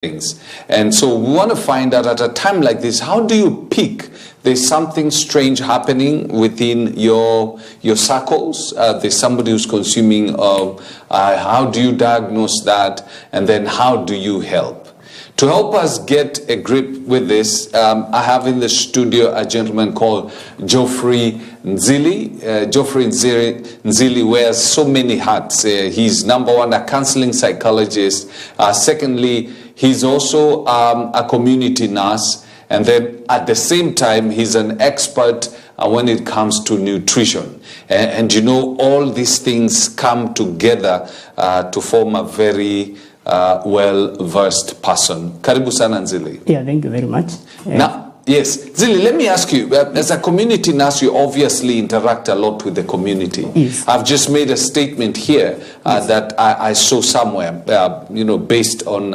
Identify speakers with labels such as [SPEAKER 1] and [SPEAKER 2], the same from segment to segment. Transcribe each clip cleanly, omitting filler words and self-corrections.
[SPEAKER 1] things. And so we want to find out at a time like this, how do you pick there's something strange happening within your circles, there's somebody who's consuming, how do you diagnose that, and then how do you help? To help us get a grip with this, I have in the studio a gentleman called Geoffrey Nzili. Geoffrey Nzili wears so many hats. He's number one, a counseling psychologist. Secondly, he's also a community nurse. And then at the same time, he's an expert when it comes to nutrition. And you know, all these things come together to form a very well-versed person. Karibu sana Nzili.
[SPEAKER 2] Yeah, thank you very much.
[SPEAKER 1] Now, yes, Nzili, let me ask you, as a community nurse, you obviously interact a lot with the community.
[SPEAKER 2] Yes.
[SPEAKER 1] I've just made a statement here that I saw somewhere, based on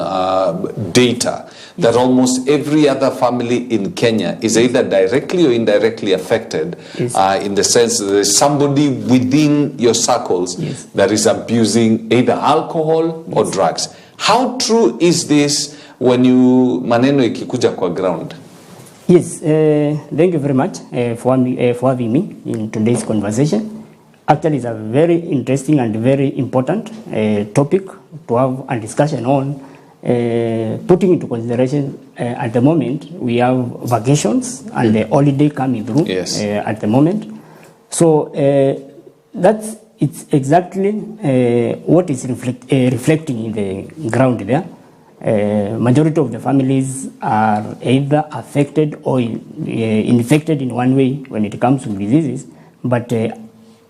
[SPEAKER 1] data, that almost every other family in Kenya is either directly or indirectly affected, in the sense that there's somebody within your circles that is abusing either alcohol or drugs. How true is this when you maneno ikikuja kwa ground?
[SPEAKER 2] Yes, thank you very much for having me in today's conversation. Actually, it's a very interesting and very important topic to have a discussion on. Putting into consideration, at the moment, we have vacations and the holiday coming through at the moment. So it's exactly what is reflecting in the ground there. Majority of the families are either affected or infected in one way when it comes to diseases, but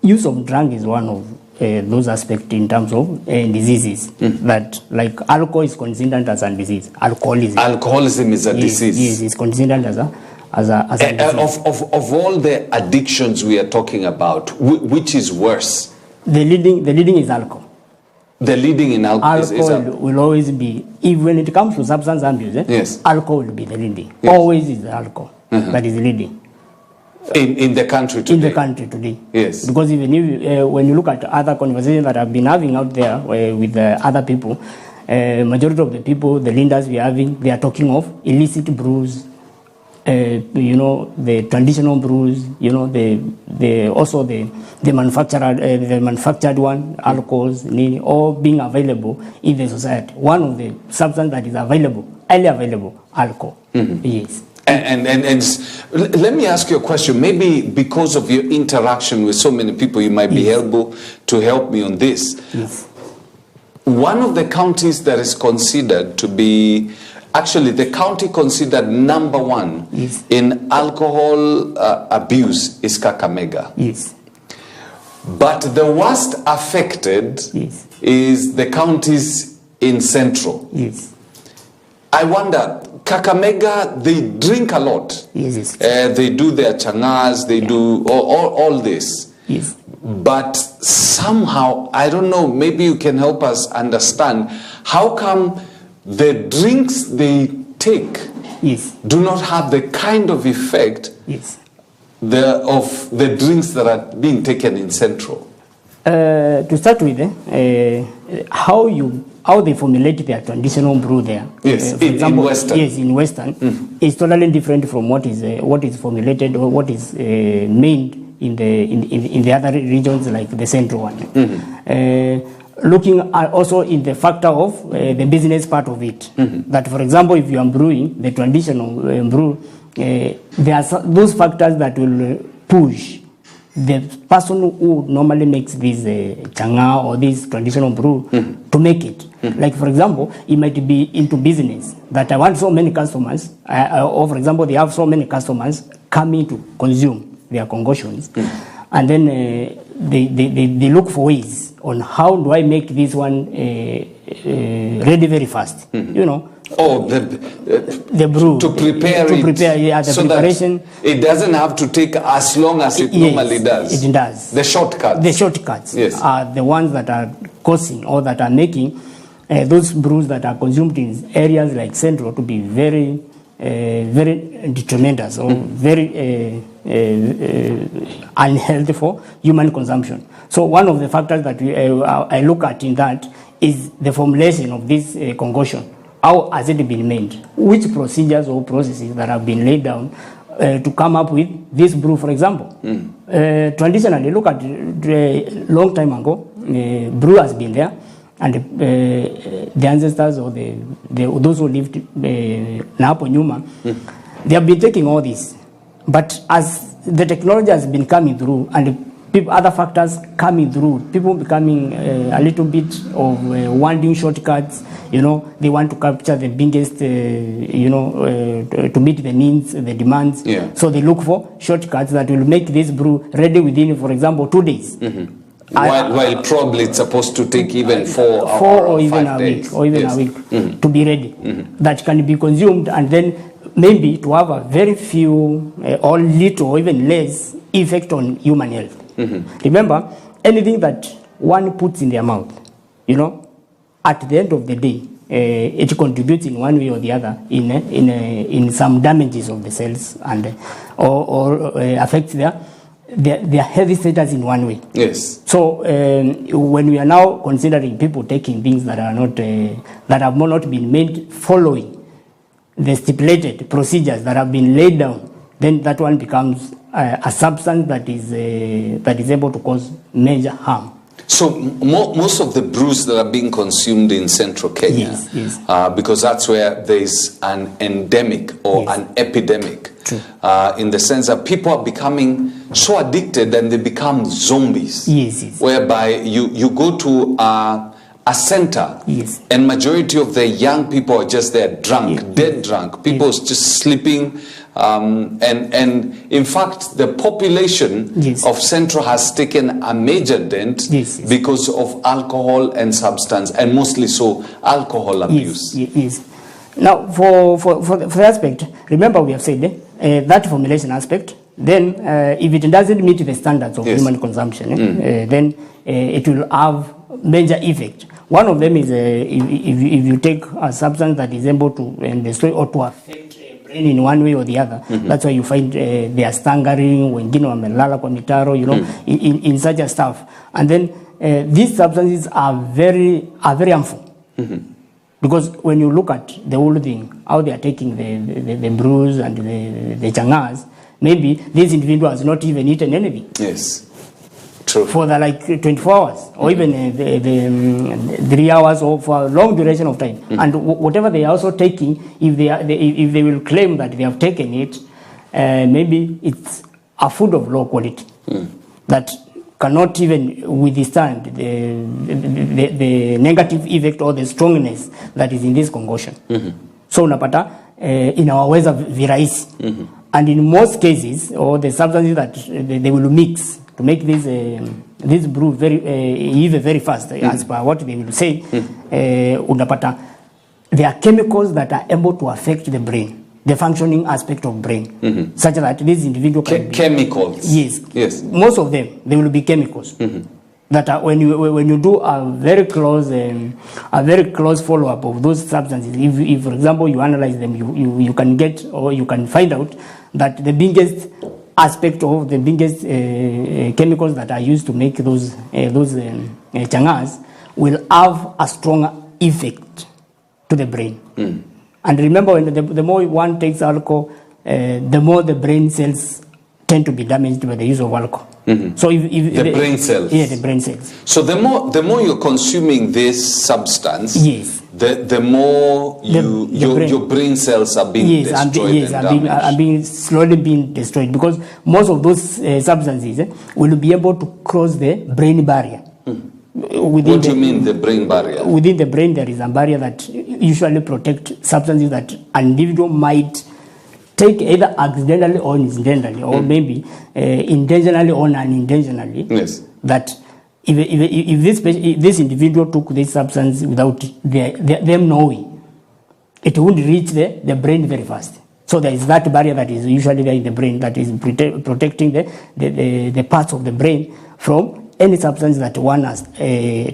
[SPEAKER 2] use of drug is one of those aspects in terms of diseases that, like, alcohol is considered as a disease. Alcoholism is a disease. Yes, it's considered as a disease.
[SPEAKER 1] Of all the addictions we are talking about, which is worse?
[SPEAKER 2] The leading is alcohol.
[SPEAKER 1] The leading in alcohol
[SPEAKER 2] will always be, when it comes to substance abuse, alcohol will be the leading. Always is the alcohol that is leading.
[SPEAKER 1] In the country today?
[SPEAKER 2] In the country today.
[SPEAKER 1] Yes.
[SPEAKER 2] Because even if, when you look at other conversations that I've been having out there with other people, majority of the people, the leaders we're having, they are talking of illicit brews, the traditional brews, also the manufactured one, alcohols, all being available in the society. One of the substances that is available, highly available, alcohol. Yes.
[SPEAKER 1] And let me ask you a question. Maybe because of your interaction with so many people, you might be able to help me on this.
[SPEAKER 2] Yes.
[SPEAKER 1] One of the counties that is considered to be, actually the county considered number one in alcohol abuse is Kakamega.
[SPEAKER 2] Yes.
[SPEAKER 1] But the worst affected is the counties in Central.
[SPEAKER 2] Yes.
[SPEAKER 1] I wonder, Kakamega, they drink a lot.
[SPEAKER 2] Yes.
[SPEAKER 1] They do their changas, they do all this.
[SPEAKER 2] Yes.
[SPEAKER 1] But somehow, I don't know, maybe you can help us understand, how come the drinks they take do not have the kind of effect of the drinks that are being taken in Central?
[SPEAKER 2] To start with, how they formulate their traditional brew there.
[SPEAKER 1] Yes,
[SPEAKER 2] for example,
[SPEAKER 1] in Western.
[SPEAKER 2] Yes, in Western, it's totally different from what is formulated or what is made in the other regions like the Central one. Looking at also in the factor of the business part of it. That, for example, if you are brewing the traditional brew, there are those factors that will push the person who normally makes this changa or this traditional brew to make it. Like, for example, it might be into business that I want so many customers, or for example, they have so many customers coming to consume their concoctions, and then they look for ways on how do I make this one ready very fast,
[SPEAKER 1] Oh, the
[SPEAKER 2] brew.
[SPEAKER 1] To prepare
[SPEAKER 2] the
[SPEAKER 1] so
[SPEAKER 2] preparation.
[SPEAKER 1] That it doesn't have to take as long as it normally does.
[SPEAKER 2] It does.
[SPEAKER 1] The shortcuts.
[SPEAKER 2] The shortcuts are the ones that are causing or that are making those brews that are consumed in areas like Central to be very, very detrimental or very unhealthy for human consumption. So one of the factors that I look at in that is the formulation of this concoction. how has it been made? Which procedures or processes that have been laid down to come up with this brew, for example? Traditionally, look at a long time ago, brew has been there, and the ancestors or those who lived Napo Nyuma, they have been taking all this. But as the technology has been coming through and other factors coming through, people becoming a little bit of wanting shortcuts, they want to capture the biggest, to meet the needs, the demands.
[SPEAKER 1] Yeah.
[SPEAKER 2] So they look for shortcuts that will make this brew ready within, for example, 2 days.
[SPEAKER 1] While probably it's supposed to take even 4 hours
[SPEAKER 2] or even a week, a week to be ready. That can be consumed and then maybe to have a very few or little or even less effect on human health. Remember, anything that one puts in their mouth, at the end of the day, it contributes in one way or the other in some damages of the cells and or affects their healthy status in one way.
[SPEAKER 1] Yes.
[SPEAKER 2] So when we are now considering people taking things that are not that have not been made following the stipulated procedures that have been laid down, then that one becomes a substance that is able to cause major harm.
[SPEAKER 1] So most of the brews that are being consumed in central Kenya,
[SPEAKER 2] yes.
[SPEAKER 1] Because that's where there is an endemic or an epidemic, in the sense that people are becoming so addicted and they become zombies.
[SPEAKER 2] Yes.
[SPEAKER 1] Whereby you go to a center, and majority of the young people are just there drunk, dead drunk. People just sleeping. And in fact, the population of Central has taken a major dent because of alcohol and substance, and mostly so alcohol abuse.
[SPEAKER 2] Yes. Now, for the aspect, remember we have said that formulation aspect. Then, if it doesn't meet the standards of human consumption, then it will have major effect. One of them is if you take a substance that is able to destroy or to affect in one way or the other. That's why you find they are staggering, wengine wamelala kwa mitaro, in such a stuff. And then these substances are very harmful. Because when you look at the whole thing, how they are taking the brews and the changas, maybe this individual has not even eaten anything.
[SPEAKER 1] Yes. True.
[SPEAKER 2] For the 24 hours or even the 3 hours or for a long duration of time. And whatever they are also taking, if they will claim that they have taken it, maybe it's a food of low quality that cannot even withstand the negative effect or the strongness that is in this concoction. So unapata inawaweza virahisi. And in most cases, or the substances that they will mix to make this brew very fast, as per what they will say, unapata there are chemicals that are able to affect the brain, the functioning aspect of brain, such that this individual can
[SPEAKER 1] chemicals.
[SPEAKER 2] Yes. Most of them, they will be chemicals. That are, when you do a very close follow up of those substances, if for example you analyze them, you can get or you can find out that the biggest aspect of the biggest chemicals that are used to make those changas will have a stronger effect to the brain. And remember, when the more one takes alcohol, the more the brain cells tend to be damaged by the use of alcohol. So if
[SPEAKER 1] the brain cells.
[SPEAKER 2] Yeah, the brain cells.
[SPEAKER 1] So the more you're consuming this substance, the more your brain cells are being destroyed
[SPEAKER 2] are being slowly being destroyed, because most of those substances will be able to cross the brain barrier.
[SPEAKER 1] What do you mean, the brain barrier?
[SPEAKER 2] Within the brain, there is a barrier that usually protects substances that an individual might take either accidentally or incidentally, or maybe intentionally or unintentionally. That if this individual took this substance without them knowing, it would reach the brain very fast. So there is that barrier that is usually there in the brain that is protecting the parts of the brain from any substance that one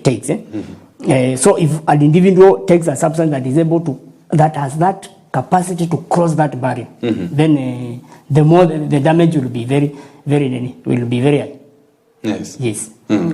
[SPEAKER 2] takes. So if an individual takes a substance that is able to, that has that capacity to cross that barrier, then the more the damage will be very high.
[SPEAKER 1] Yes.
[SPEAKER 2] Yes.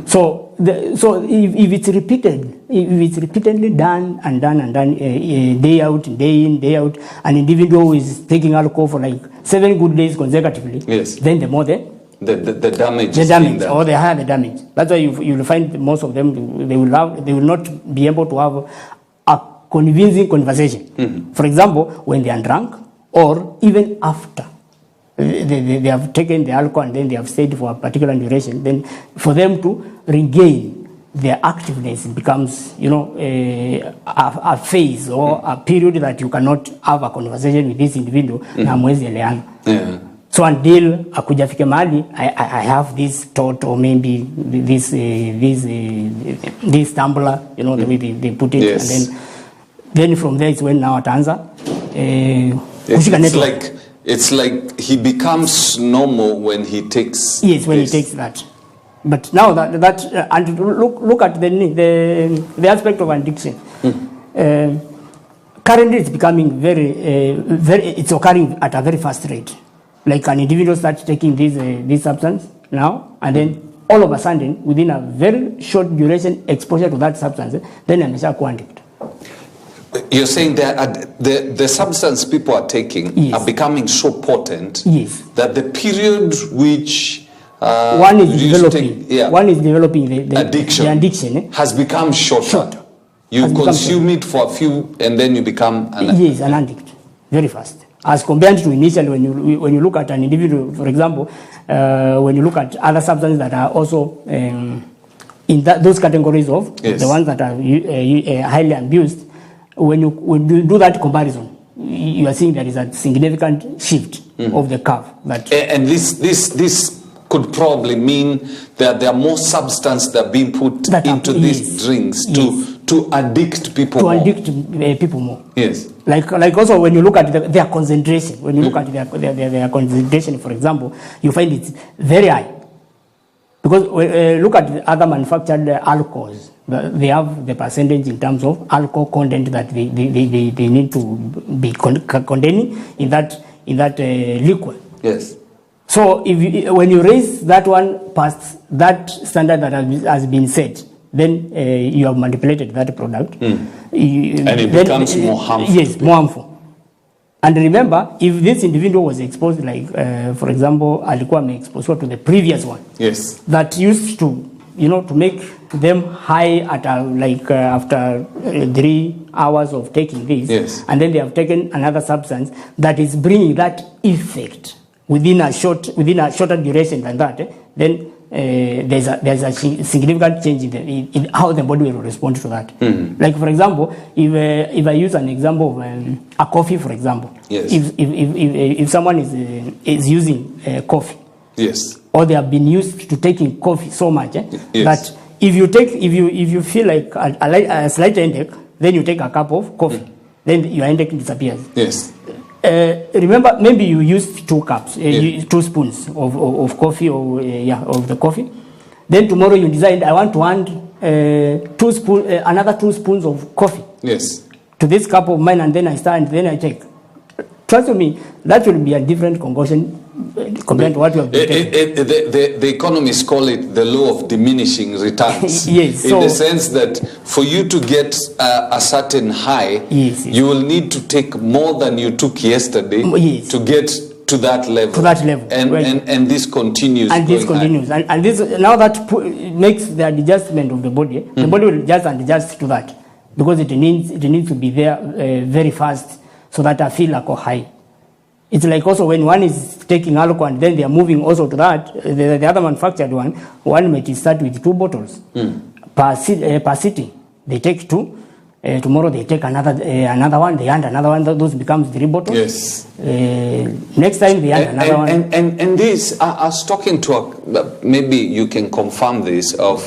[SPEAKER 2] So, if it's repeated, if it's repeatedly done and done and done, day out, day in, day out, an individual is taking alcohol for like 7 good days consecutively.
[SPEAKER 1] Yes.
[SPEAKER 2] Then the more the
[SPEAKER 1] damage.
[SPEAKER 2] The damage, or the higher the damage. That's why you'll find most of them, they will not be able to have a convincing conversation. For example, when they are drunk, or even after they have taken the alcohol and then they have stayed for a particular duration, then for them to regain their activeness, it becomes, a phase or a period that you cannot have a conversation with this individual.
[SPEAKER 1] Yeah.
[SPEAKER 2] So until akujafike mahali, I have this thought, or maybe this tumbler, the way they put it,
[SPEAKER 1] yes.
[SPEAKER 2] And then from there it's when now ataanza.
[SPEAKER 1] It's like he becomes normal when he takes.
[SPEAKER 2] Yes, when he takes that. But now that and look at the aspect of addiction. Currently, it's becoming very it's occurring at a very fast rate. Like an individual starts taking this substance now, and then all of a sudden, within a very short duration exposure to that substance, then ameshakuwa addict.
[SPEAKER 1] You're saying that the substance people are taking,
[SPEAKER 2] yes,
[SPEAKER 1] are becoming so potent,
[SPEAKER 2] yes,
[SPEAKER 1] that the period which
[SPEAKER 2] one is developing the addiction
[SPEAKER 1] has become shorter. You consume it for a few, and then you become an
[SPEAKER 2] addict very fast. As compared to initially, when you look at an individual, for example, when you look at other substances that are also in those categories of the ones that are highly abused, when you do that comparison, you are seeing there is a significant shift of the curve.
[SPEAKER 1] And this could probably mean that there are more substances that are being put into these drinks to addict people more.
[SPEAKER 2] To addict people more.
[SPEAKER 1] Yes.
[SPEAKER 2] Like also when you look at their concentration, when you look at their concentration, for example, you find it's very high. Because look at the other manufactured alcohols, they have the percentage in terms of alcohol content that they need to be containing in that liquid.
[SPEAKER 1] Yes.
[SPEAKER 2] So when you raise that one past that standard that has been set, then you have manipulated that product.
[SPEAKER 1] And it becomes more harmful.
[SPEAKER 2] Yes, more harmful. And remember, if this individual was exposed, like, for example, alikuwa exposed to the previous one.
[SPEAKER 1] Yes.
[SPEAKER 2] That used to, to make them high at after 3 hours of taking this.
[SPEAKER 1] Yes.
[SPEAKER 2] And then they have taken another substance that is bringing that effect within a shorter duration than that. Then there's a significant change in how the body will respond to that. Like, for example, if I use an example of a coffee, for example,
[SPEAKER 1] yes.
[SPEAKER 2] if someone is using coffee,
[SPEAKER 1] yes,
[SPEAKER 2] or they have been used to taking coffee so much
[SPEAKER 1] yes.
[SPEAKER 2] that if you feel like a slight headache, then you take a cup of coffee, then your headache disappears.
[SPEAKER 1] Yes.
[SPEAKER 2] Remember, maybe you used 2 cups, 2 spoons of coffee, or of the coffee. Then tomorrow you decide, I want to add another 2 spoons of coffee.
[SPEAKER 1] Yes.
[SPEAKER 2] To this cup of mine, and then I start, and then I take. Trust me, that will be a different concoction compared to what you have been taking.
[SPEAKER 1] The economists call it the law of diminishing returns.
[SPEAKER 2] Yes.
[SPEAKER 1] In the sense that for you to get a certain high,
[SPEAKER 2] yes.
[SPEAKER 1] you will need to take more than you took yesterday to get to that level. And this continues.
[SPEAKER 2] And this continues. And this, now that makes the adjustment of the body. The body will just adjust to that, because it needs to be there very fast, so that I feel like a high. It's like also when one is taking alcohol and then they are moving also to that, the other manufactured one might start with 2 bottles per sitting. They take 2. Tomorrow they take another one, they add another one, those becomes 3 bottles.
[SPEAKER 1] Yes.
[SPEAKER 2] Next time they add another one.
[SPEAKER 1] And this, I was talking to maybe you can confirm this or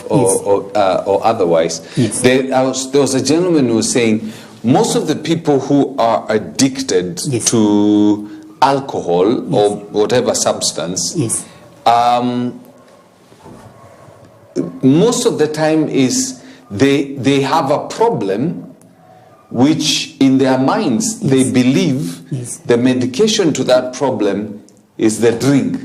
[SPEAKER 1] otherwise.
[SPEAKER 2] Yes.
[SPEAKER 1] There was a gentleman who was saying most of the people who are addicted to alcohol or whatever substance, most of the time is they have a problem which in their minds they believe the medication to that problem is the drink.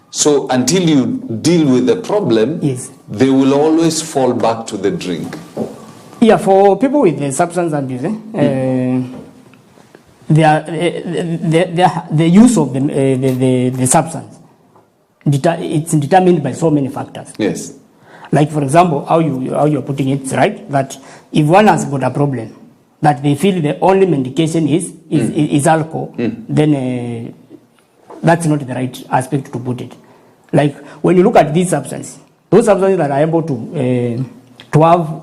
[SPEAKER 1] So until you deal with the problem,
[SPEAKER 2] Yes.
[SPEAKER 1] they will always fall back to the drink.
[SPEAKER 2] Yeah, for people with substance abuse, the use of the substance, it's determined by so many factors.
[SPEAKER 1] Yes.
[SPEAKER 2] Like, for example, how you're putting it, right? That if one has got a problem, that they feel the only medication is alcohol, then that's not the right aspect to put it. Like, when you look at these substances, those substances that are able to have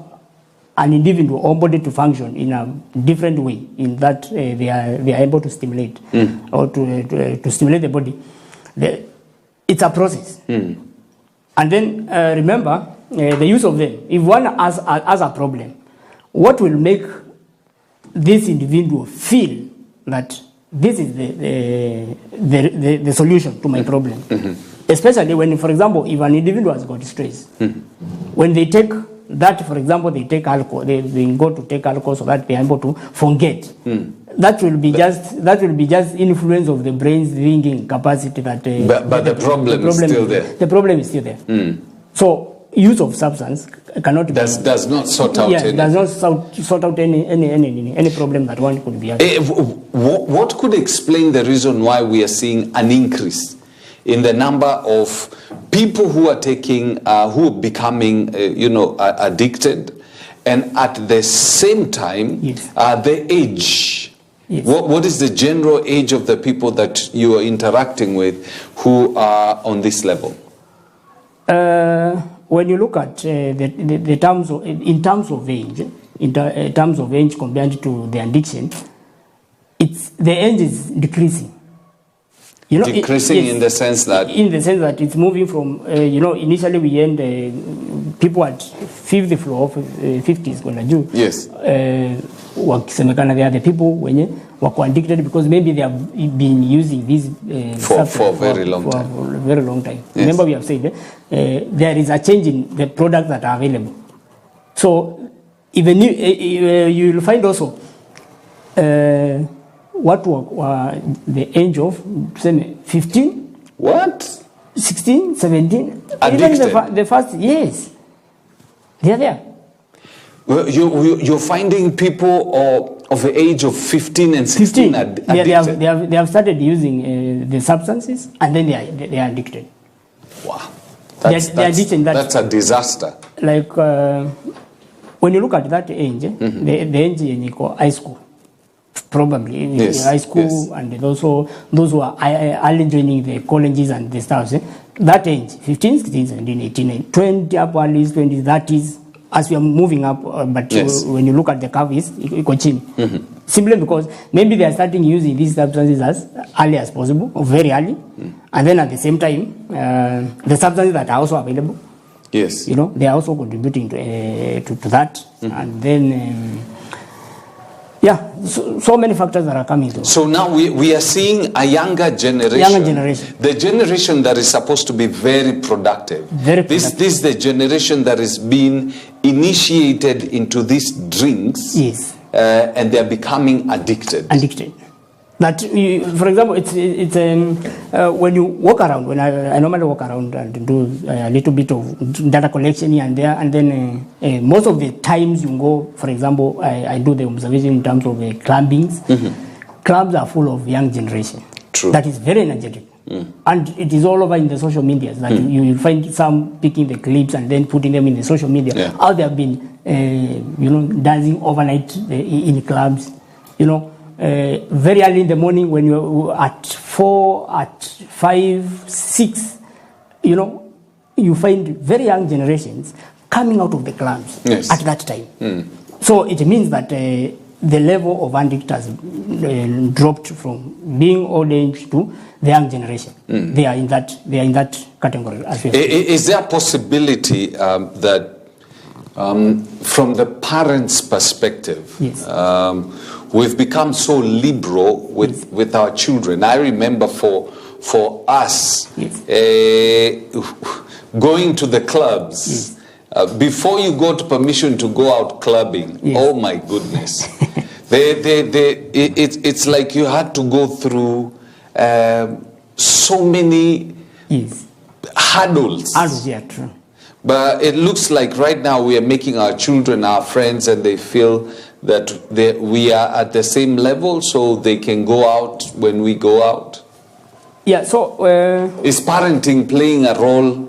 [SPEAKER 2] an individual or body to function in a different way, in that they are able to stimulate or to stimulate the body. It's a process. And then remember, the use of them. If one has a problem, what will make this individual feel that this is the solution to my problem? Especially when, for example, if an individual has got stress, when they take that, for example, they take alcohol, they go to take alcohol so that they are able to forget. That will be just influence of the brain's thinking capacity. That
[SPEAKER 1] but the problem is still there.
[SPEAKER 2] The problem is still there. So use of substance cannot
[SPEAKER 1] does not sort out.
[SPEAKER 2] Yes, does not sort out any problem that one could be having.
[SPEAKER 1] What could explain the reason why we are seeing an increase in the number of people who are taking, who are becoming, addicted, and at the same time, the age? Yes. What is the general age of the people that you are interacting with who are on this level?
[SPEAKER 2] When you look at the terms of, in terms of age, terms of age compared to the addiction, the age is decreasing.
[SPEAKER 1] Decreasing in the sense that? In the sense that
[SPEAKER 2] it's moving from, initially we end people at 50th floor, 50s going to do.
[SPEAKER 1] Yes.
[SPEAKER 2] Wakisemekana, they are the people when were addicted because maybe they have been using these
[SPEAKER 1] for a very long time.
[SPEAKER 2] For a very long time.
[SPEAKER 1] Yes.
[SPEAKER 2] Remember we have said there is a change in the products that are available. So even you will find also what were the age of, say, 15?
[SPEAKER 1] What?
[SPEAKER 2] 16, 17?
[SPEAKER 1] Addicted?
[SPEAKER 2] Even the first, yes. They are there.
[SPEAKER 1] Well, you're finding people of the age of 15 and 16 addicted?
[SPEAKER 2] They have started using the substances and then they are addicted.
[SPEAKER 1] Wow.
[SPEAKER 2] That's
[SPEAKER 1] a disaster.
[SPEAKER 2] Like, when you look at that age, the age in high school, probably in high school, and also those who are early joining the colleges and the stuff, that age, 15, 16, 17, 18, 20, up at least 20, that is, as we are moving up, but when you look at the curve, it's continuing. Simply because maybe they are starting using these substances as early as possible, or very early, and then at the same time, the substances that are also available, they are also contributing to that, and then so many factors that are coming through.
[SPEAKER 1] So now we are seeing a younger generation. The generation that is supposed to be very productive. This is the generation that is being initiated into these drinks.
[SPEAKER 2] Yes.
[SPEAKER 1] And they are becoming addicted.
[SPEAKER 2] That, for example, it's when you walk around, when I normally walk around and do a little bit of data collection here and there, and then most of the times you go, for example, I do the observation in terms of the clubbings. Clubs are full of young generation.
[SPEAKER 1] True.
[SPEAKER 2] That is very energetic. And it is all over in the social media. That you will find some picking the clips and then putting them in the social media. How they have been, dancing overnight in clubs, very early in the morning when you're at 4, at 5, 6, you find very young generations coming out of the clubs at that time. So it means that the level of addict has dropped from being old age to the young generation. They are in that category as well.
[SPEAKER 1] Is there a possibility that from the parents' perspective, we've become so liberal with our children? I remember for us going to the clubs, before you got permission to go out clubbing, oh my goodness. It's like you had to go through so many hurdles.
[SPEAKER 2] Hurdles, yeah, true.
[SPEAKER 1] But it looks like right now we are making our children our friends, and they feel that we are at the same level, so they can go out when we go out.
[SPEAKER 2] Yeah, so...
[SPEAKER 1] is parenting playing a role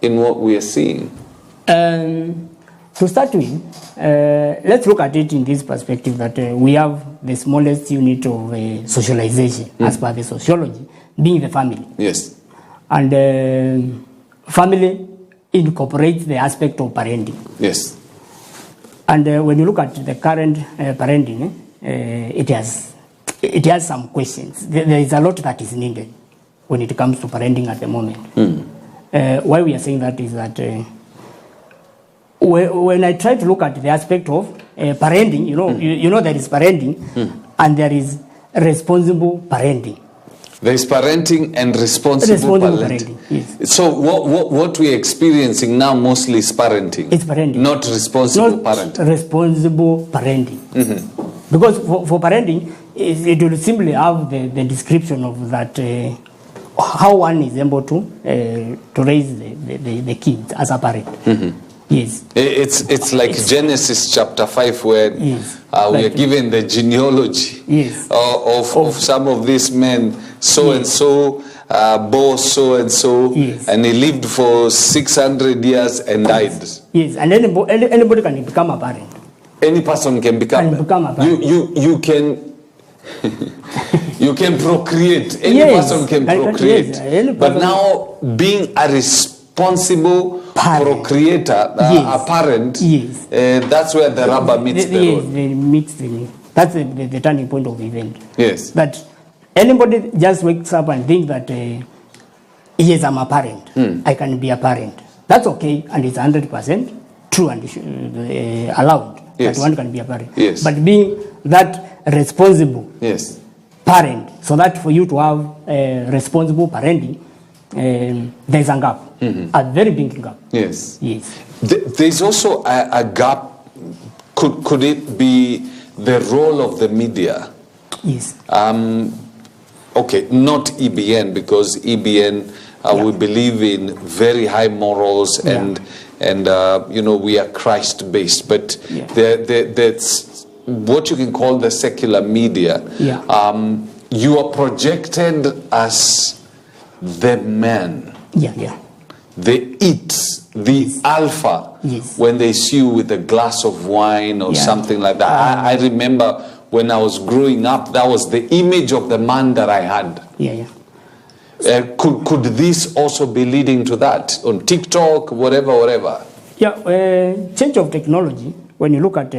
[SPEAKER 1] in what we are seeing?
[SPEAKER 2] To start with, let's look at it in this perspective that we have the smallest unit of socialization, as per the sociology, being the family.
[SPEAKER 1] Yes.
[SPEAKER 2] And family incorporates the aspect of parenting.
[SPEAKER 1] Yes.
[SPEAKER 2] And when you look at the current parenting, it has some questions. There is a lot that is needed when it comes to parenting at the moment. Why we are saying that is that when I try to look at the aspect of parenting, you know there is parenting and there is responsible parenting.
[SPEAKER 1] There is parenting and responsible parenting.
[SPEAKER 2] Yes.
[SPEAKER 1] So what we are experiencing now mostly is parenting.
[SPEAKER 2] It's parenting.
[SPEAKER 1] Not responsible parenting.
[SPEAKER 2] Responsible parenting. Because for parenting, it will simply have the description of that, how one is able to raise the kids as a parent. Yes.
[SPEAKER 1] It's like Genesis chapter 5 where we are given the genealogy of some of these men, so-and-so, boss so-and-so, and he lived for 600 years and died.
[SPEAKER 2] Yes, and anybody can become a parent.
[SPEAKER 1] Any person can become a parent. You can... you can procreate. Any person can procreate. But now, being a responsible procreator, a parent, that's where the rubber meets the road.
[SPEAKER 2] That's the turning point of the event.
[SPEAKER 1] Yes.
[SPEAKER 2] That anybody just wakes up and thinks that, yes, I'm a parent. I can be a parent. That's okay, and it's 100% true and allowed. That one can be a parent.
[SPEAKER 1] Yes.
[SPEAKER 2] But being that responsible parent, so that for you to have responsible parenting, there's a gap, a very big gap.
[SPEAKER 1] Yes.
[SPEAKER 2] Yes.
[SPEAKER 1] There's also a gap. Could it be the role of the media?
[SPEAKER 2] Yes.
[SPEAKER 1] Okay, not EBN, because EBN we believe in very high morals and we are Christ-based, but there's what you can call the secular media. You are projected as the man. The it, the alpha, when they see you with a glass of wine or something like that. I remember when I was growing up, that was the image of the man that I had. Could this also be leading to that on TikTok, whatever?
[SPEAKER 2] Change of technology. When you look at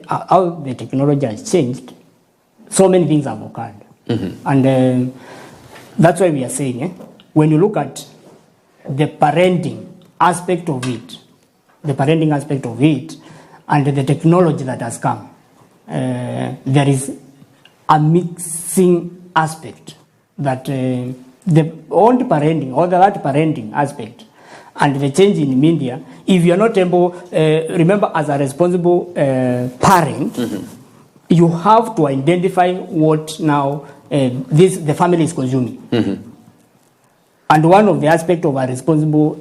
[SPEAKER 2] how the technology has changed, so many things have occurred. And that's why we are saying, when you look at the parenting aspect of it, and the technology that has come, there is a mixing aspect that the old parenting or the that parenting aspect and the change in media, if you are not able, remember as a responsible parent, you have to identify what now the family is consuming. And one of the aspects of a responsible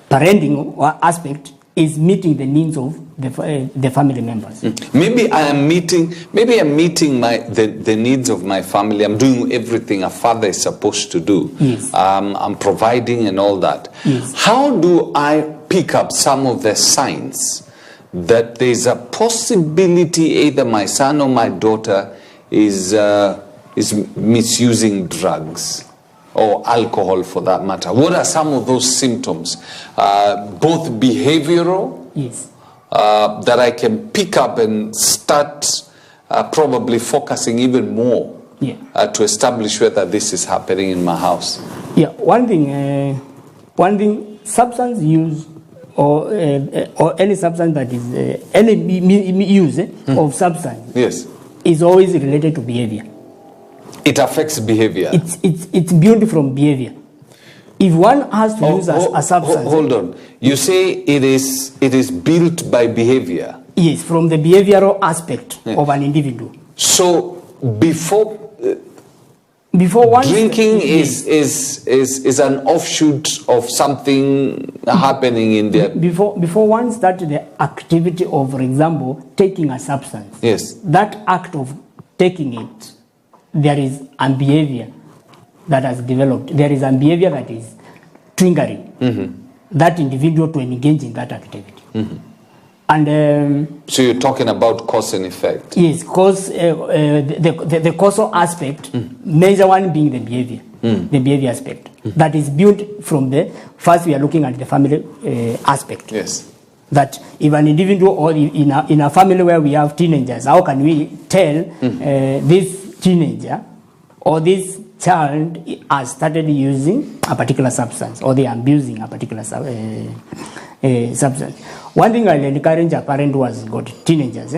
[SPEAKER 2] parenting or aspect is meeting the needs of the family members.
[SPEAKER 1] Maybe I'm meeting the needs of my family. I'm doing everything a father is supposed to do. I'm providing and all that. How do I pick up some of the signs that there's a possibility either my son or my daughter is misusing drugs or alcohol for that matter? What are some of those symptoms? Both behavioral, that I can pick up and start probably focusing even more to establish whether this is happening in my house.
[SPEAKER 2] One thing, substance use or any substance that is any use of substance is always related to behavior.
[SPEAKER 1] It affects behavior.
[SPEAKER 2] It's built from behavior. If one has to use a substance...
[SPEAKER 1] Hold on. You say it is built by behavior?
[SPEAKER 2] Yes, from the behavioral aspect of an individual.
[SPEAKER 1] So, before...
[SPEAKER 2] Before once
[SPEAKER 1] drinking is an offshoot of something happening in there.
[SPEAKER 2] Before one start the activity of, for example, taking a substance.
[SPEAKER 1] Yes.
[SPEAKER 2] That act of taking it, there is a behavior that has developed. There is a behavior that is triggering that individual to engage in that activity. And
[SPEAKER 1] so you're talking about cause and effect.
[SPEAKER 2] yes, cause the causal aspect, major one being the behavior, the behavior aspect that is built from the first. We are looking at the family aspect.
[SPEAKER 1] Yes.
[SPEAKER 2] That if an individual or in a family where we have teenagers, how can we tell this teenager or this child has started using a particular substance or they are abusing a particular substance? One thing I'll encourage a parent who has got teenagers,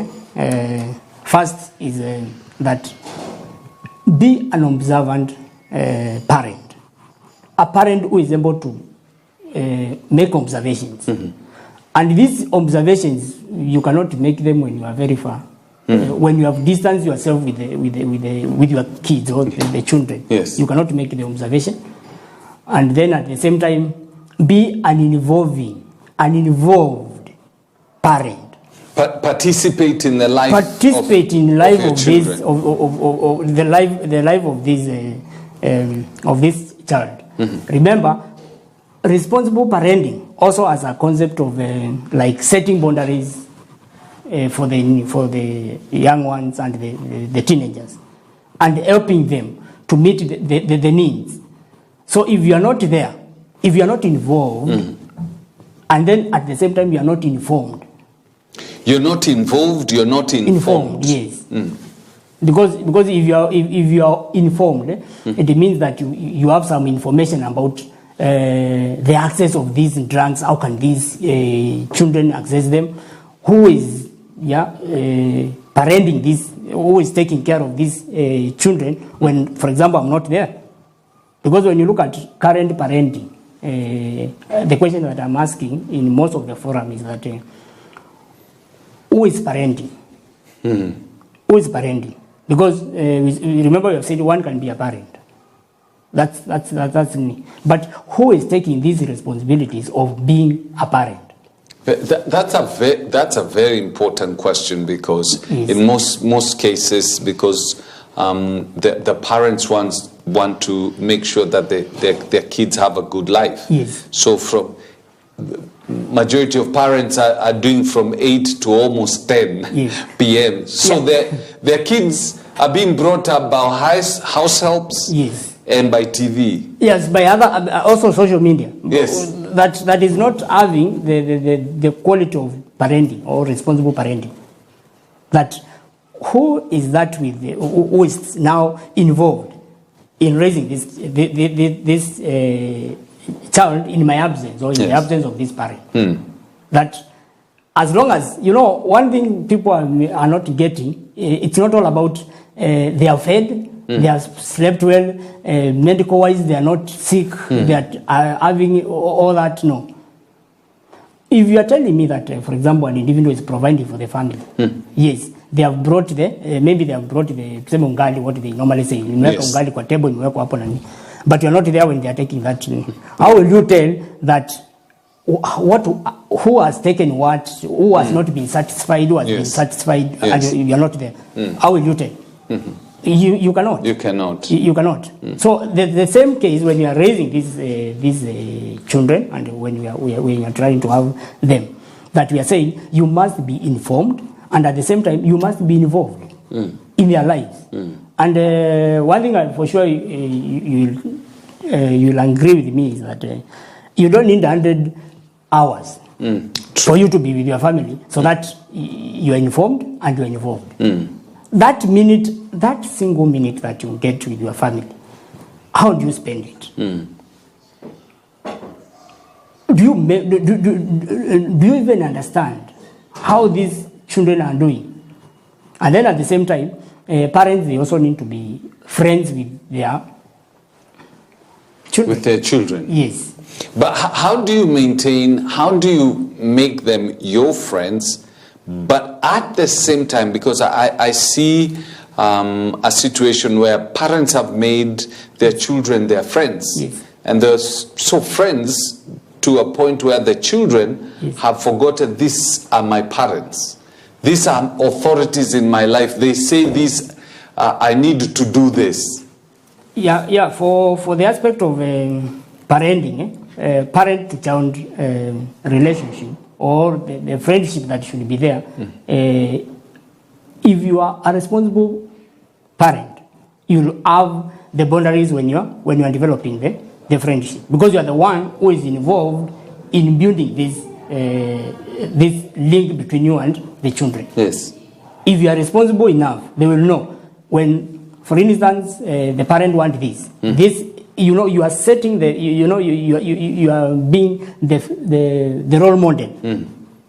[SPEAKER 2] first is that be an observant parent. A parent who is able to make observations. And these observations, you cannot make them when you are very far. When you have distanced yourself with your kids or the children,
[SPEAKER 1] yes,
[SPEAKER 2] you cannot make the observation. And then at the same time, be an involved parent.
[SPEAKER 1] Participate in the life.
[SPEAKER 2] Participate in the life of
[SPEAKER 1] children.
[SPEAKER 2] the life of this child. Remember, responsible parenting also has a concept of like setting boundaries for the young ones and the teenagers, and helping them to meet the needs. So if you are not there, if you are not involved, and then at the same time you are not informed.
[SPEAKER 1] You're not involved, you're not informed.
[SPEAKER 2] Yes. Because if you are informed, it means that you have some information about the access of these drugs. How can these children access them? Who is parenting this? Who is taking care of these children when, for example, I'm not there? Because when you look at current parenting, the question that I'm asking in most of the forum is that who is parenting? Who is parenting? Because remember, you have said one can be a parent. That's me. But who is taking these responsibilities of being a parent?
[SPEAKER 1] That's a very important question, because
[SPEAKER 2] yes,
[SPEAKER 1] in most cases, because the parents want to make sure that their kids have a good life.
[SPEAKER 2] Yes.
[SPEAKER 1] So from majority of parents are doing from 8 to almost 10
[SPEAKER 2] yes,
[SPEAKER 1] p.m. So their kids are being brought up by house helps.
[SPEAKER 2] Yes.
[SPEAKER 1] And by TV.
[SPEAKER 2] Yes, by other also social media.
[SPEAKER 1] Yes.
[SPEAKER 2] That is not having the quality of parenting or responsible parenting. That who is that with who is now involved in raising this child in my absence or in the absence of this parent? That as long as, one thing people are not getting, it's not all about they are fed, they have slept well, medical wise they are not sick, they are having all that. No. If you are telling me that, for example, an individual is providing for the family, yes, they have brought maybe they have brought the ungali, what they normally say, ungali kwa table, but you are not there when they are taking that. How will you tell that who has taken what, who has not been satisfied, who has been satisfied, and you are not there? How will you tell? You cannot.
[SPEAKER 1] You cannot.
[SPEAKER 2] You cannot. So the same case when you are raising these children, and when we are trying to have them, that we are saying you must be informed, and at the same time you must be involved in their lives. And one thing for sure you'll agree with me is that you don't need 100 hours for you to be with your family, so that you are informed and you are involved. That minute, that single minute that you get with your family, how do you spend it? Do you even understand how these children are doing? And then at the same time, parents, they also need to be friends with their children.
[SPEAKER 1] With their children?
[SPEAKER 2] Yes.
[SPEAKER 1] But how do you make them your friends, but at the same time, because I see a situation where parents have made their children their friends.
[SPEAKER 2] Yes.
[SPEAKER 1] And they're so friends to a point where the children
[SPEAKER 2] Yes.
[SPEAKER 1] have forgotten, these are my parents. These are authorities in my life. They say this, I need to do this.
[SPEAKER 2] Yeah. For the aspect of parenting, parent-to-child relationship or the friendship that should be there, if you are a responsible parent, you'll have the boundaries when you're developing the friendship, because you are the one who is involved in building this link between you and the children.
[SPEAKER 1] Yes.
[SPEAKER 2] If you are responsible enough, they will know when, for instance, the parent wants this. This, you are setting you are being the role model.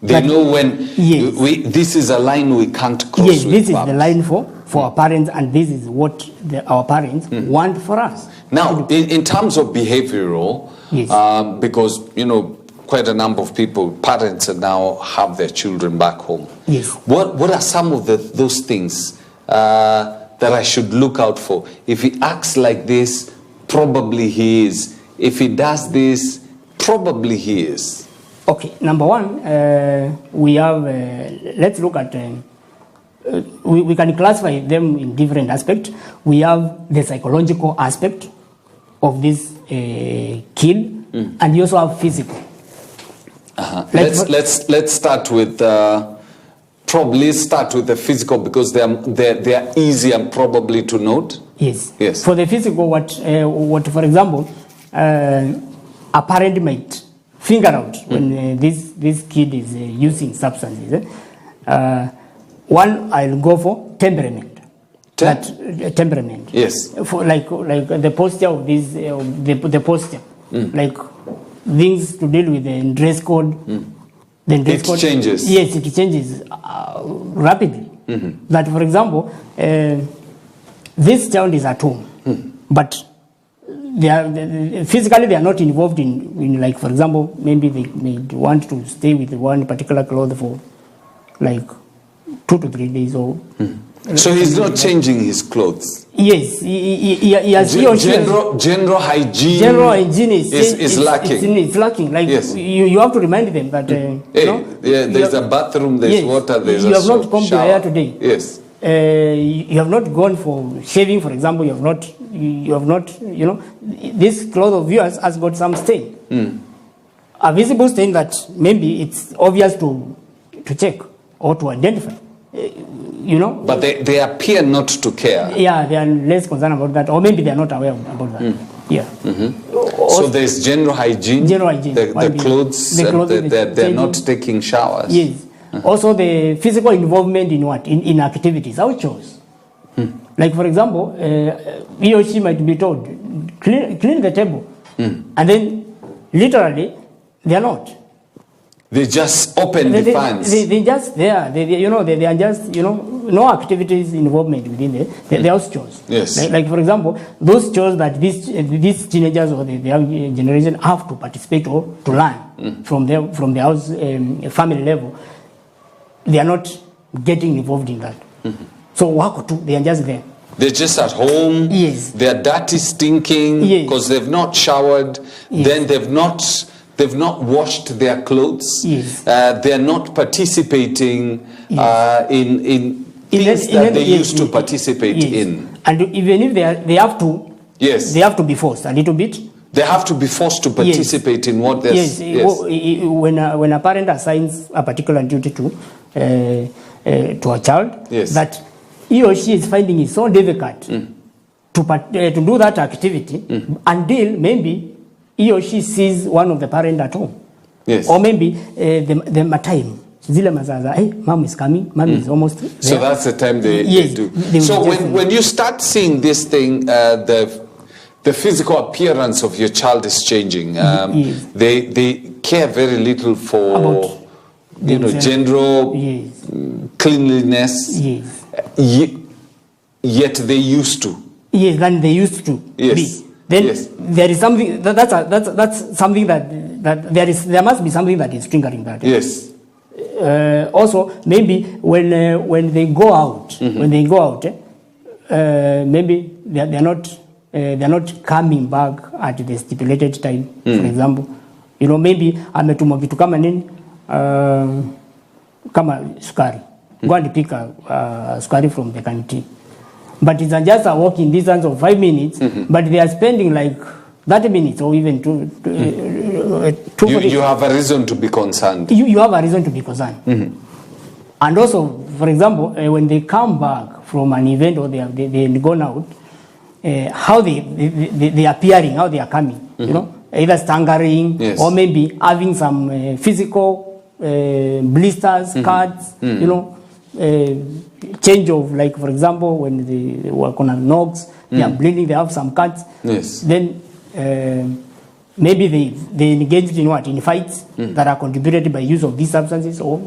[SPEAKER 1] They know when this is a line we can't cross.
[SPEAKER 2] Yes,
[SPEAKER 1] with
[SPEAKER 2] this is
[SPEAKER 1] mums.
[SPEAKER 2] the line for our parents, and this is what our parents want for us.
[SPEAKER 1] Now, in terms of behavioral,
[SPEAKER 2] Yes.
[SPEAKER 1] because, quite a number of people, parents now have their children back home.
[SPEAKER 2] Yes.
[SPEAKER 1] What are some of those things that I should look out for? If he acts like this, probably he is. If he does this, probably he is.
[SPEAKER 2] Okay, number one, we have, let's look at, we can classify them in different aspects. We have the psychological aspect of this kid, and you also have physical.
[SPEAKER 1] Let's start with probably start with the physical, because they are easier probably to note.
[SPEAKER 2] Yes.
[SPEAKER 1] Yes.
[SPEAKER 2] For the physical, what for example, a parent might finger out when this kid is using substances. One, I'll go for temperament. Temperament.
[SPEAKER 1] Yes.
[SPEAKER 2] For like the posture of this, the posture, like things to deal with the dress code. The dress code
[SPEAKER 1] changes.
[SPEAKER 2] Yes, it changes rapidly. That, for example, this child is at home, but physically they are not involved in, like, for example, maybe they may want to stay with one particular cloth for like 2 to 3 days or.
[SPEAKER 1] So he's not changing his clothes.
[SPEAKER 2] Yes, he has
[SPEAKER 1] general hygiene.
[SPEAKER 2] General hygiene
[SPEAKER 1] is lacking.
[SPEAKER 2] It's lacking. Like,
[SPEAKER 1] yes.
[SPEAKER 2] you have to remind them that
[SPEAKER 1] there's a bathroom, there's water, there's
[SPEAKER 2] you
[SPEAKER 1] a
[SPEAKER 2] have not combed your hair today.
[SPEAKER 1] Yes.
[SPEAKER 2] You have not gone for shaving, for example. You have not. This cloth of yours has got some stain. A visible stain that maybe it's obvious to check or to identify. But
[SPEAKER 1] they appear not to care.
[SPEAKER 2] Yeah, they are less concerned about that, or maybe they are not aware about that. Yeah.
[SPEAKER 1] So there's general hygiene.
[SPEAKER 2] General hygiene.
[SPEAKER 1] The clothes, they're not taking showers.
[SPEAKER 2] Yes. Also, the physical involvement in what? In activities, our chores. Like, for example, he or she might be told, clean the table. And then, literally, they are not.
[SPEAKER 1] They just open the fans.
[SPEAKER 2] They just there. They are just, no activities involvement within the house chores.
[SPEAKER 1] Yes.
[SPEAKER 2] Like, for example, those chores that these teenagers or the young generation have to participate or to learn from the house family level, they are not getting involved in that. So work or two, they are just there.
[SPEAKER 1] They're just at home.
[SPEAKER 2] Yes.
[SPEAKER 1] They're dirty, stinking, because they've not showered. Then they've not washed their clothes.
[SPEAKER 2] Yes.
[SPEAKER 1] They're not participating in things that they used to participate in.
[SPEAKER 2] And even if they have to, they have to be forced a little bit.
[SPEAKER 1] They have to be forced to participate in what they're...
[SPEAKER 2] Yes. When a parent assigns a particular duty to a child, that he or she is finding it so difficult to do that activity until maybe he or she sees one of the parents at home.
[SPEAKER 1] Yes.
[SPEAKER 2] Or maybe the time. Zile mazaza, hey, mom is coming, mom is almost there.
[SPEAKER 1] So that's the time they do. So when you start seeing this thing, the physical appearance of your child is changing. They care very little for general cleanliness. Yet they used to.
[SPEAKER 2] Yes, than they used to be. Then there is something that's something that there must be something that is triggering that.
[SPEAKER 1] Yes.
[SPEAKER 2] Also, maybe when they go out, maybe they're not coming back at the stipulated time. For example, maybe ametuma vitu kama nini, kama sukari. Go and pick sukari from the canteen. But it's just a walking distance of 5 minutes, but they are spending like 30 minutes or even two
[SPEAKER 1] you have a reason to be concerned.
[SPEAKER 2] You have a reason to be concerned. And also, for example, when they come back from an event or they've gone out, how they are appearing, how they are coming, either staggering or maybe having some physical blisters, cuts, change of, like, for example, when they work on knocks, they are bleeding, they have some cuts. Then maybe they engaged in fights that are contributed by use of these substances, or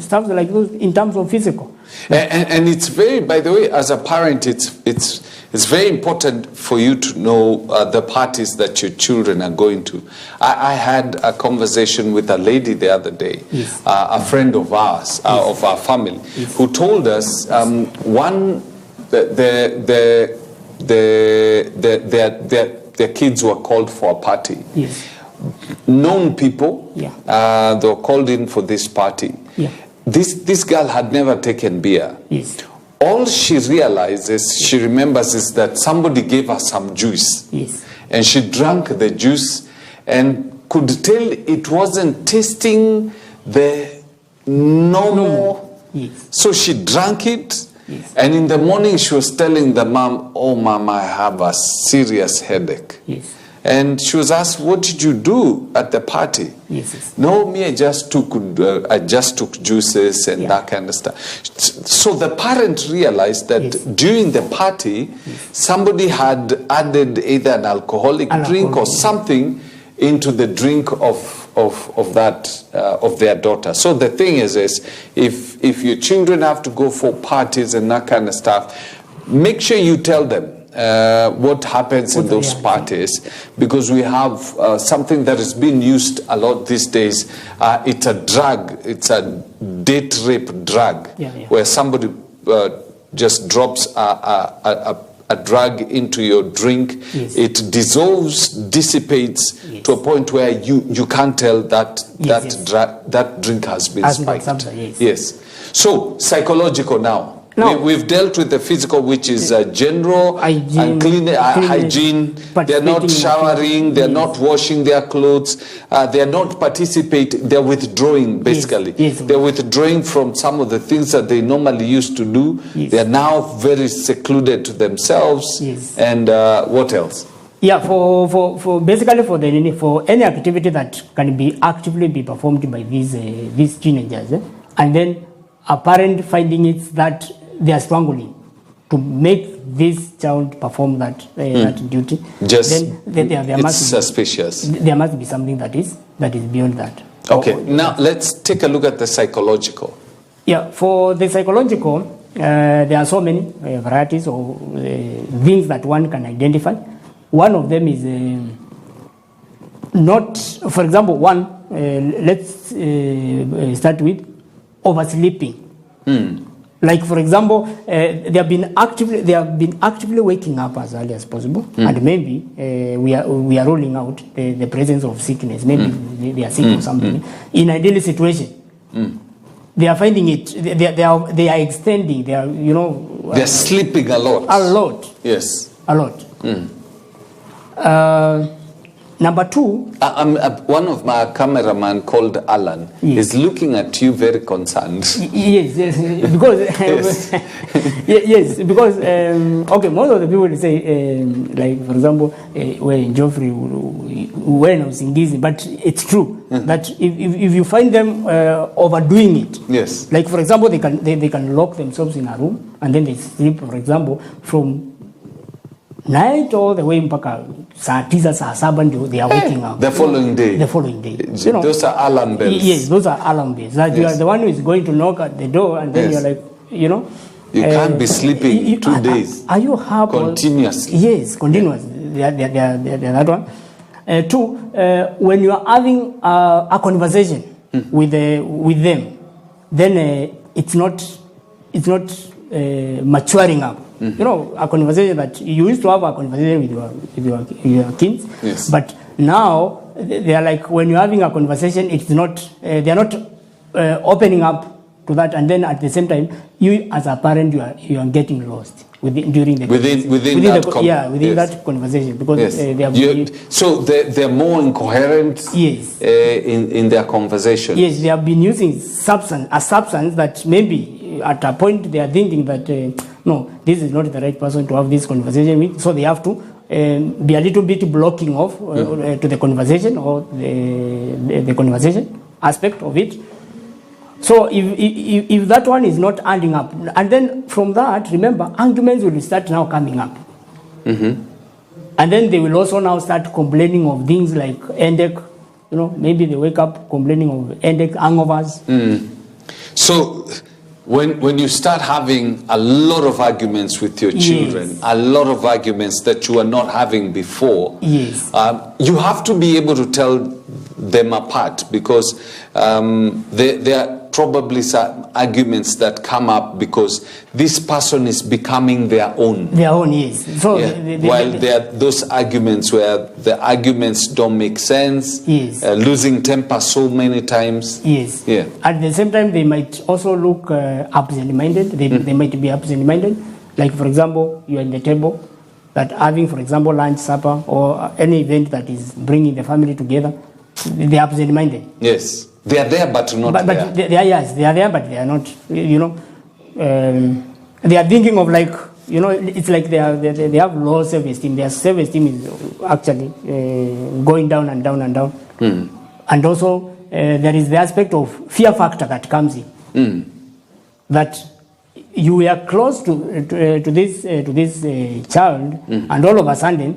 [SPEAKER 2] stuff like those in terms of physical.
[SPEAKER 1] And it's very, by the way, as a parent, it's very important for you to know the parties that your children are going to. I had a conversation with a lady the other day, a friend of ours, of our family, who told us their kids were called for a party. Known people, they were called in for this party. This girl had never taken beer. All she realizes, she remembers, is that somebody gave her some juice. And she drank the juice and could tell it wasn't tasting the normal. So she drank it. And in the morning she was telling the mom, "Oh, mom, I have a serious headache." And she was asked, "What did you do at the party?" "No, me, I just took juices and that kind of stuff." So the parent realized that during the party, somebody had added either an alcoholic drink or something into the drink of their daughter. So the thing is if your children have to go for parties and that kind of stuff, make sure you tell them what happens in those parties, because we have something that is being used a lot these days. It's a drug. It's a date rape drug, where somebody just drops a drug into your drink. It dissolves, dissipates to a point where you can't tell that that drink has been spiked. So psychological now. We've dealt with the physical, which is general and clean hygiene. They're not showering, they're not washing their clothes, they're not participating, they're withdrawing basically. They're withdrawing from some of the things that they normally used to do. They're now very secluded to themselves. And what else?
[SPEAKER 2] For basically for any activity that can be actively be performed by these teenagers, and then a parent finding it that they are struggling to make this child perform that duty, then there must be suspicious. There must be something that is beyond that.
[SPEAKER 1] Okay, now let's take a look at the psychological.
[SPEAKER 2] For the psychological, there are so many varieties or things that one can identify. One of them is not, for example, let's start with oversleeping. Like, for example, they have been actively waking up as early as possible, and maybe we are rolling out the presence of sickness. Maybe they are sick or something. In a daily situation, they are finding it. They are extending. They are
[SPEAKER 1] they're sleeping a lot.
[SPEAKER 2] A lot.
[SPEAKER 1] Yes.
[SPEAKER 2] A lot. Number two,
[SPEAKER 1] one of my cameraman called Alan is looking at you very concerned.
[SPEAKER 2] Yes, because because okay, most of the people will say like, for example, when Geoffrey when I was in but it's true that if you find them overdoing it, like, for example, they can lock themselves in a room and then they sleep, for example, from night all the way mpaka saa 9 saa 7 they are waking up
[SPEAKER 1] the following day. Those are alarm bells.
[SPEAKER 2] Yes, those are alarm bells. That you are the one who is going to knock at the door, and then you're like, you
[SPEAKER 1] can't be sleeping 2 days.
[SPEAKER 2] Are you happy?
[SPEAKER 1] Continuously.
[SPEAKER 2] Yes, continuously. They are that one. Two, when you are having a conversation with them, then it's not maturing up. You know, a conversation that you used to have a conversation with your kids,
[SPEAKER 1] yes.
[SPEAKER 2] but now they are like, when you're having a conversation, it's not, they are not opening up to that, and then at the same time, you as a parent, you are getting lost within that conversation, because
[SPEAKER 1] yes.
[SPEAKER 2] They have
[SPEAKER 1] so they're more incoherent.
[SPEAKER 2] Yes.
[SPEAKER 1] In their conversation.
[SPEAKER 2] Yes, they have been using a substance that maybe at a point they are thinking that no, this is not the right person to have this conversation with, so they have to be a little bit blocking off to the conversation, or the conversation aspect of it. So if that one is not adding up, and then from that, remember, arguments will start now coming up. And then they will also now start complaining of things like headache. You know, maybe they wake up complaining of headache, hangovers.
[SPEAKER 1] So when you start having a lot of arguments with your children,
[SPEAKER 2] yes.
[SPEAKER 1] a lot of arguments that you are not having before,
[SPEAKER 2] yes.
[SPEAKER 1] You have to be able to tell them apart, because there are probably some arguments that come up because this person is becoming their own.
[SPEAKER 2] Their own, yes. So
[SPEAKER 1] while there are those arguments where the arguments don't make sense,
[SPEAKER 2] yes.
[SPEAKER 1] Losing temper so many times.
[SPEAKER 2] Yes.
[SPEAKER 1] Yeah.
[SPEAKER 2] At the same time, they might also look absent-minded. They might be absent-minded. Like, for example, you are in the table, that having, for example, lunch, supper, or any event that is bringing the family together, they are absent-minded.
[SPEAKER 1] Yes. They are there, but not there.
[SPEAKER 2] But they are, yes, they are there, but they are not, you know. They are thinking of, like, you know, it's like they have low self-esteem. Their self-esteem is actually going down and down and down. And also, there is the aspect of fear factor that comes in. That you were close to this child, and all of a sudden,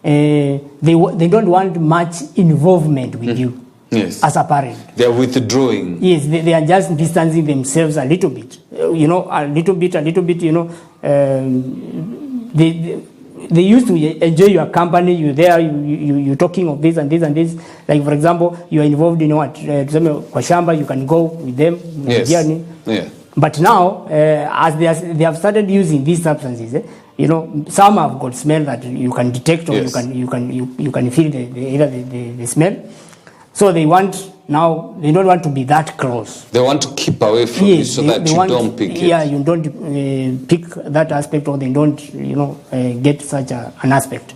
[SPEAKER 2] they don't want much involvement with you.
[SPEAKER 1] Yes.
[SPEAKER 2] As a parent.
[SPEAKER 1] They are withdrawing.
[SPEAKER 2] Yes, they are just distancing themselves a little bit. You know, a little bit, you know. They used to enjoy your company. You're there, you're talking of this and this and this. Like, for example, you are involved in what? Kwashamba, you can go with them.
[SPEAKER 1] Yes. Yeah.
[SPEAKER 2] But now, as they have started using these substances, you know, some have got smell that you can detect, or
[SPEAKER 1] yes.
[SPEAKER 2] you can feel the smell. So they don't want to be that close.
[SPEAKER 1] They want to keep away from you, so that you don't pick it.
[SPEAKER 2] Yeah, you don't pick that aspect, or they don't, you know, get such an aspect.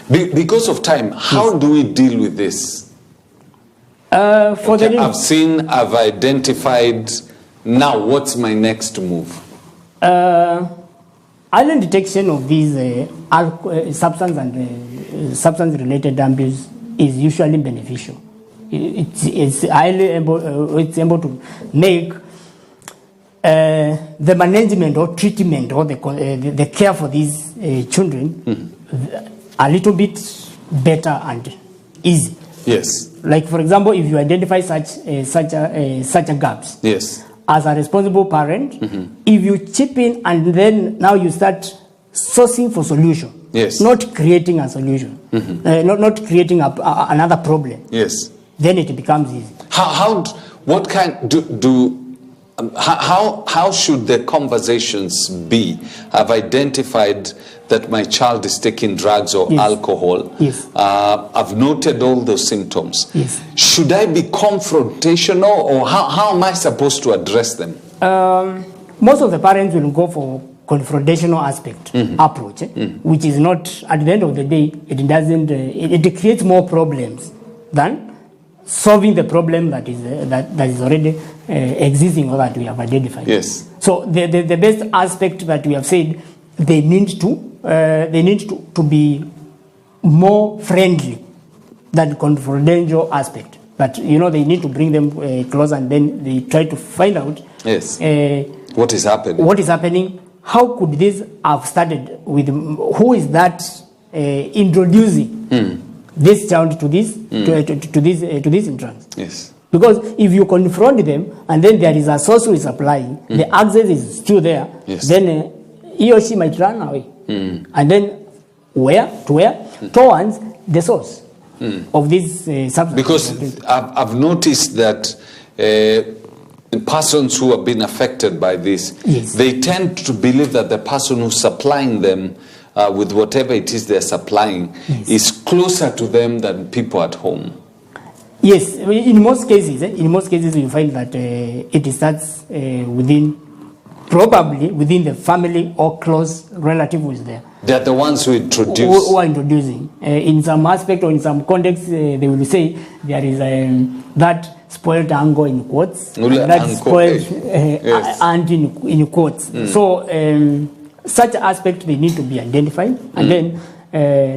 [SPEAKER 1] Because of time, how do we deal with this?
[SPEAKER 2] I've
[SPEAKER 1] identified. Now, what's my next move?
[SPEAKER 2] Early detection of these substance and substance-related abuse is usually beneficial. It's able to make the management or treatment or the care for these children a little bit better and easy.
[SPEAKER 1] Yes.
[SPEAKER 2] Like, for example, if you identify such a gaps.
[SPEAKER 1] Yes.
[SPEAKER 2] As a responsible parent, if you chip in and then now you start sourcing for solution.
[SPEAKER 1] Yes.
[SPEAKER 2] Not creating a solution. Not creating another problem.
[SPEAKER 1] Yes.
[SPEAKER 2] Then it becomes easy.
[SPEAKER 1] How should the conversations be? I've identified that my child is taking drugs or alcohol.
[SPEAKER 2] Yes.
[SPEAKER 1] I've noted all those symptoms.
[SPEAKER 2] Yes.
[SPEAKER 1] Should I be confrontational, or how am I supposed to address them?
[SPEAKER 2] Most of the parents will go for confrontational aspect approach, which is not, at the end of the day, it doesn't, it creates more problems than solving the problem that is already existing, or that we have identified.
[SPEAKER 1] Yes.
[SPEAKER 2] So the best aspect that we have said, they need to be more friendly than confrontational aspect. But, you know, they need to bring them close, and then they try to find out
[SPEAKER 1] what is happening.
[SPEAKER 2] What is happening? How could this have started with? Who is that introducing this child to this to this entrance?
[SPEAKER 1] Yes.
[SPEAKER 2] Because if you confront them, and then there is a source who is supplying, the access is still there.
[SPEAKER 1] Yes.
[SPEAKER 2] Then he or she might run away, and then where? Towards the source of this substance.
[SPEAKER 1] Because I've noticed that persons who have been affected by this,
[SPEAKER 2] Yes.
[SPEAKER 1] they tend to believe that the person who's supplying them with whatever it is they're supplying
[SPEAKER 2] Yes.
[SPEAKER 1] is closer to them than people at home.
[SPEAKER 2] Yes, in most cases, you find that it starts probably within the family or close relative who is there.
[SPEAKER 1] They're the ones who introduce.
[SPEAKER 2] Who are introducing. In some aspect or in some context, they will say there is that spoiled uncle in quotes, and that
[SPEAKER 1] uncle,
[SPEAKER 2] spoiled
[SPEAKER 1] yes.
[SPEAKER 2] aunt in quotes. So such aspect they need to be identified, and then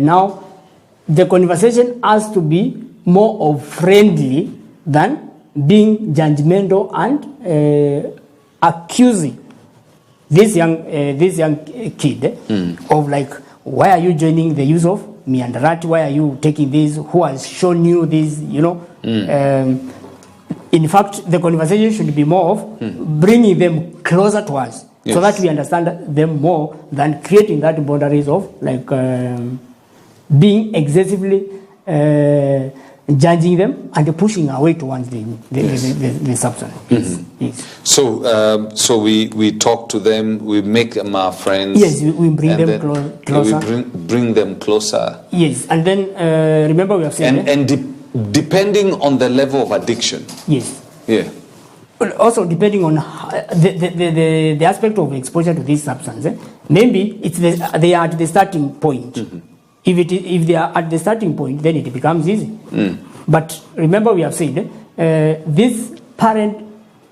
[SPEAKER 2] now the conversation has to be more of friendly than being judgmental and accusing this young kid of like, why are you joining the use of meanderati? Why are you taking this? Who has shown you this? You know. In fact, the conversation should be more of bringing them closer to us,
[SPEAKER 1] yes.
[SPEAKER 2] so that we understand them more than creating that boundaries of like being excessively judging them and pushing away towards the substance. Yes. Yes.
[SPEAKER 1] So we talk to them, we make them our friends.
[SPEAKER 2] Yes, we bring them closer.
[SPEAKER 1] We bring them closer.
[SPEAKER 2] Yes, and then remember we have said
[SPEAKER 1] depending on the level of addiction.
[SPEAKER 2] Yes.
[SPEAKER 1] Yeah.
[SPEAKER 2] Also depending on the aspect of exposure to this substance, maybe it's they are at the starting point. If they are at the starting point, then it becomes easy. But remember, we have said this parent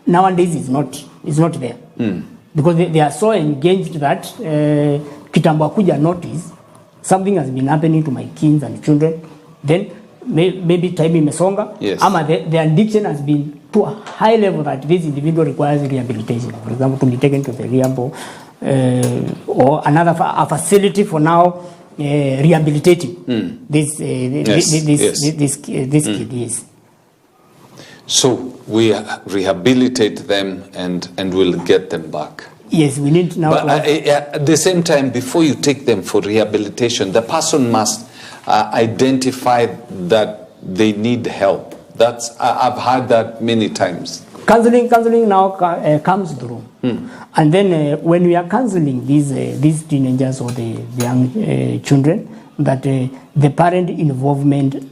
[SPEAKER 2] nowadays is not there because they are so engaged that kitambo akuja notice something has been happening to my kids and children. Then maybe time imesonga.
[SPEAKER 1] Yes.
[SPEAKER 2] Ama the addiction has been to a high level that this individual requires rehabilitation. For example, to be taken to the rehab or another facility for now. Rehabilitating this kid. Yes.
[SPEAKER 1] So we rehabilitate them and we'll get them back.
[SPEAKER 2] Yes, we need now.
[SPEAKER 1] But at the same time, before you take them for rehabilitation, the person must identify that they need help. I've heard that many times.
[SPEAKER 2] Counseling now comes through, and then when we are counseling these teenagers or the young children, that the parent involvement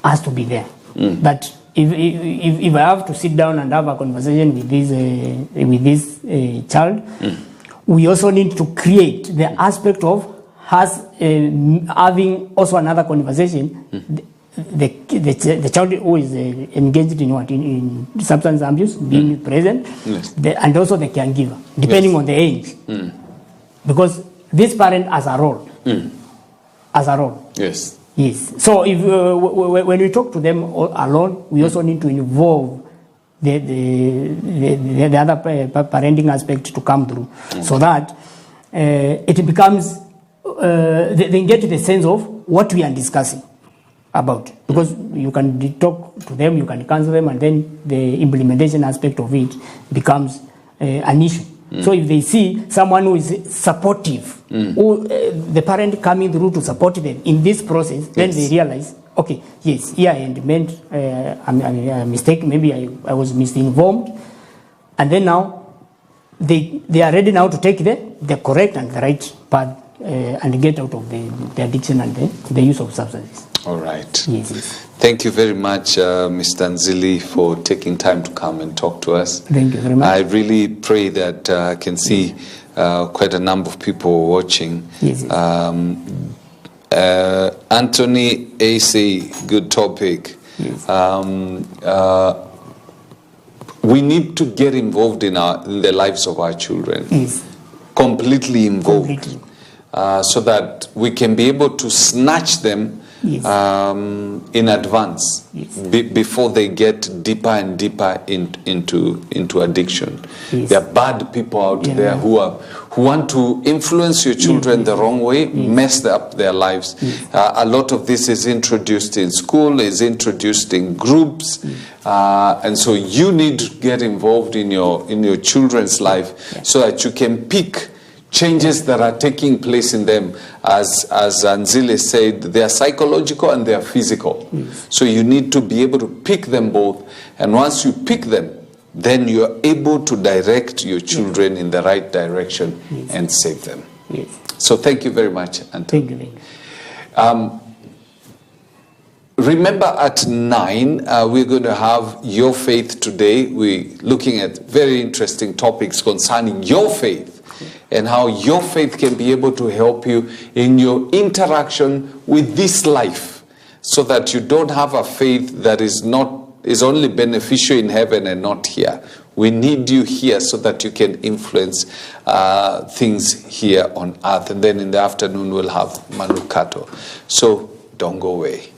[SPEAKER 2] has to be there. That if I have to sit down and have a conversation with this child, we also need to create the aspect of us having also another conversation. The child who is engaged in substance abuse being present,
[SPEAKER 1] yes.
[SPEAKER 2] And also the caregiver, depending
[SPEAKER 1] yes.
[SPEAKER 2] on the age, because this parent has a role,
[SPEAKER 1] Yes.
[SPEAKER 2] Yes. So if when we talk to them alone, we also need to involve the other parenting aspect to come through, so that it becomes they get the sense of what we are discussing about, because you can talk to them, you can counsel them, and then the implementation aspect of it becomes an issue. So if they see someone who is supportive, who, the parent coming through to support them in this process, then they realize, okay, yes, here I meant a mistake, maybe I was misinformed, and then now they are ready now to take the correct and the right path and get out of the addiction and the use of substances.
[SPEAKER 1] All right.
[SPEAKER 2] Yes.
[SPEAKER 1] Thank you very much, Mr. Nzili, for taking time to come and talk to us.
[SPEAKER 2] Thank you very much.
[SPEAKER 1] I really pray that I can see quite a number of people watching.
[SPEAKER 2] Yes.
[SPEAKER 1] Anthony AC, good topic.
[SPEAKER 2] Yes.
[SPEAKER 1] We need to get involved in the lives of our children.
[SPEAKER 2] Yes.
[SPEAKER 1] Completely involved.
[SPEAKER 2] Completely.
[SPEAKER 1] So that we can be able to snatch them
[SPEAKER 2] Yes.
[SPEAKER 1] In advance,
[SPEAKER 2] yes.
[SPEAKER 1] Before they get deeper and deeper into addiction.
[SPEAKER 2] Yes.
[SPEAKER 1] There are bad people out there who want to influence your children the wrong way, mess up their lives. A lot of this is introduced in school, is introduced in groups, and so you need to get involved in your children's life so that you can pick changes that are taking place in them. As Nzili said, they are psychological and they are physical. So you need to be able to pick them both. And once you pick them, then you're able to direct your children in the right direction and save them.
[SPEAKER 2] Yes.
[SPEAKER 1] So thank you very much, Anthony.
[SPEAKER 2] Thank you.
[SPEAKER 1] Remember at 9, we're going to have Your Faith today. We're looking at very interesting topics concerning your faith and how your faith can be able to help you in your interaction with this life, so that you don't have a faith that is only beneficial in heaven and not here. We need you here so that you can influence things here on earth. And then in the afternoon we'll have Manukato. So don't go away.